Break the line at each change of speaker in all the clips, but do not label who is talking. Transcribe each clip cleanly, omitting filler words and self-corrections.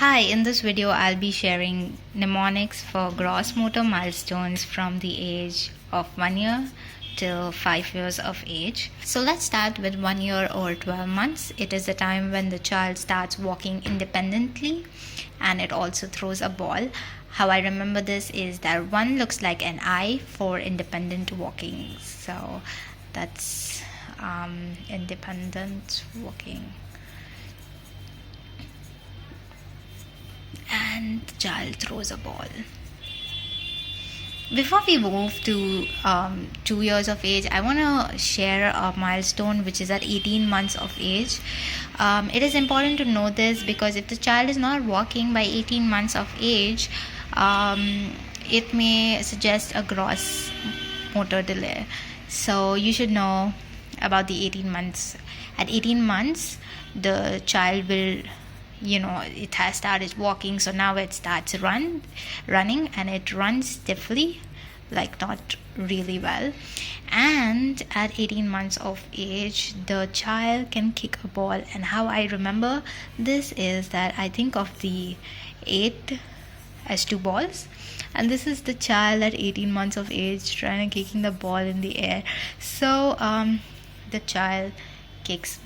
Hi, in this video I'll be sharing mnemonics for gross motor milestones from the age of 1 year till 5 years of age. So let's start with 1 year or 12 months. It is the time when the child starts walking independently and it also throws a ball. How I remember this is that one looks like an eye for independent walking. So that's independent walking. And the child throws a ball. Before we move to 2 years of age, I want to share a milestone which is at 18 months of age. It is important to know this because if the child is not walking by 18 months of age, it may suggest a gross motor delay. So you should know about the 18 months. At 18 months, the child will, it has started walking, so now it starts running, and it runs stiffly, like not really well. And at 18 months of age, the child can kick a ball. And how I remember this is that I think of the 8 as 2 balls, and this is the child at 18 months of age trying to kicking the ball in the air. So the child kicks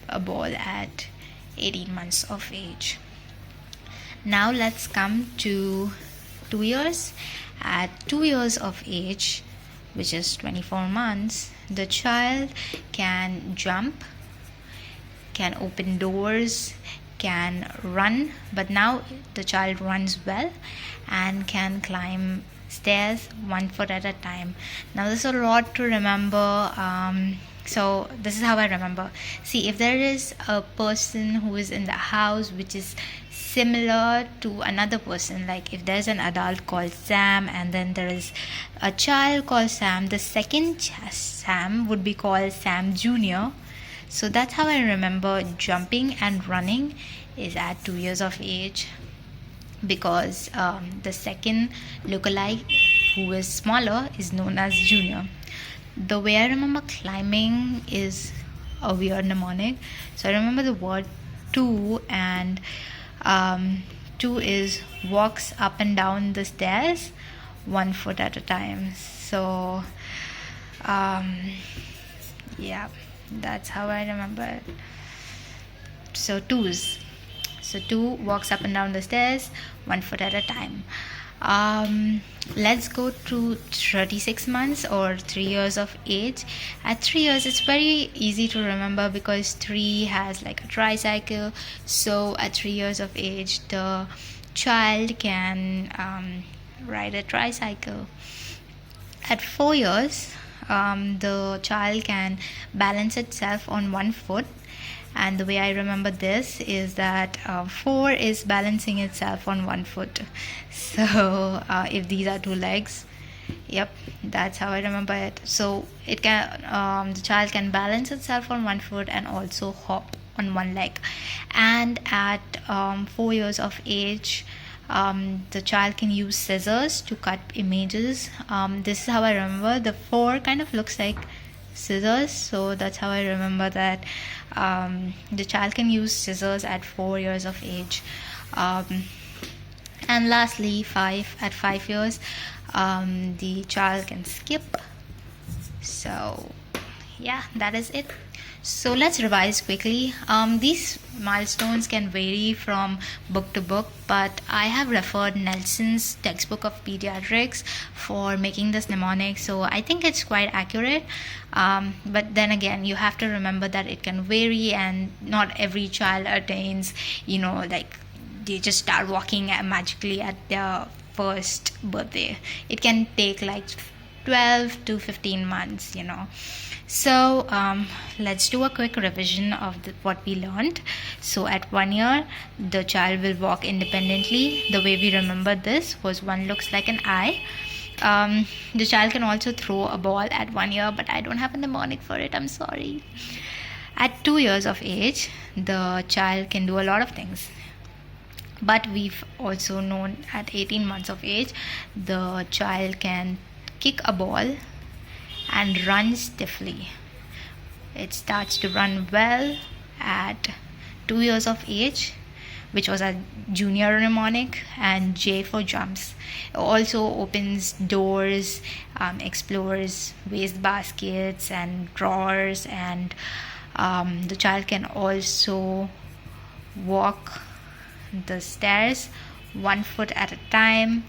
a ball at 18 months of age. Now let's come to 2 years. At 2 years of age, which is 24 months, the child can jump, can open doors, can run, but now the child runs well and can climb stairs 1 foot at a time. Now there's a lot to remember. So this is how I remember. See, if there is a person who is in the house which is similar to another person, like if there's an adult called Sam and then there is a child called Sam, the second Sam would be called Sam Jr. So that's how I remember jumping and running is at 2 years of age, because the second lookalike, who is smaller, is known as Junior. The way I remember climbing is a weird mnemonic. So I remember the word 2, and 2 is walks up and down the stairs 1 foot at a time. So yeah, that's how I remember it. So 2s. So 2 walks up and down the stairs 1 foot at a time. Let's go to 36 months or 3 years of age. At 3 years, it's very easy to remember because 3 has like a tricycle. So at 3 years of age, the child can ride a tricycle. At 4 years, the child can balance itself on 1 foot. And the way I remember this is that 4 is balancing itself on 1 foot. So if these are 2 legs, yep, that's how I remember it. So it can the child can balance itself on 1 foot and also hop on 1 leg. And at 4 years of age, the child can use scissors to cut images. This is how I remember. The 4 kind of looks like scissors, so that's how I remember that the child can use scissors at 4 years of age. And lastly, 5. At 5 years, the child can skip. So yeah, that is it. So let's revise quickly. These milestones can vary from book to book, but I have referred Nelson's textbook of pediatrics for making this mnemonic, so I think it's quite accurate. But then again, you have to remember that it can vary and not every child attains, like they just start walking magically at their first birthday. It can take like 12 to 15 months. So let's do a quick revision of what we learned. So at 1 year, the child will walk independently. The way we remember this was 1 looks like an eye. The child can also throw a ball at 1 year, but I don't have a mnemonic for it, I'm sorry. At 2 years of age, the child can do a lot of things. But we've also known at 18 months of age, the child can kick a ball and run stiffly. It starts to run well at 2 years of age, which was a junior mnemonic, and J for jumps. It also opens doors, explores waste baskets and drawers, and the child can also walk the stairs 1 foot at a time.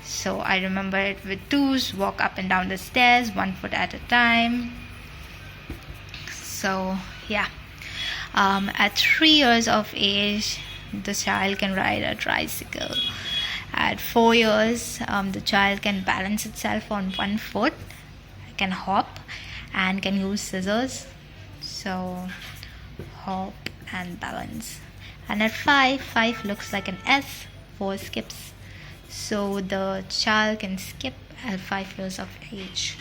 So I remember it with twos: walk up and down the stairs 1 foot at a time. So yeah, at 3 years of age, the child can ride a tricycle. At 4 years, the child can balance itself on 1 foot, can hop, and can use scissors. So hop and balance. And at 5 looks like an S for skips. So the child can skip at 5 years of age.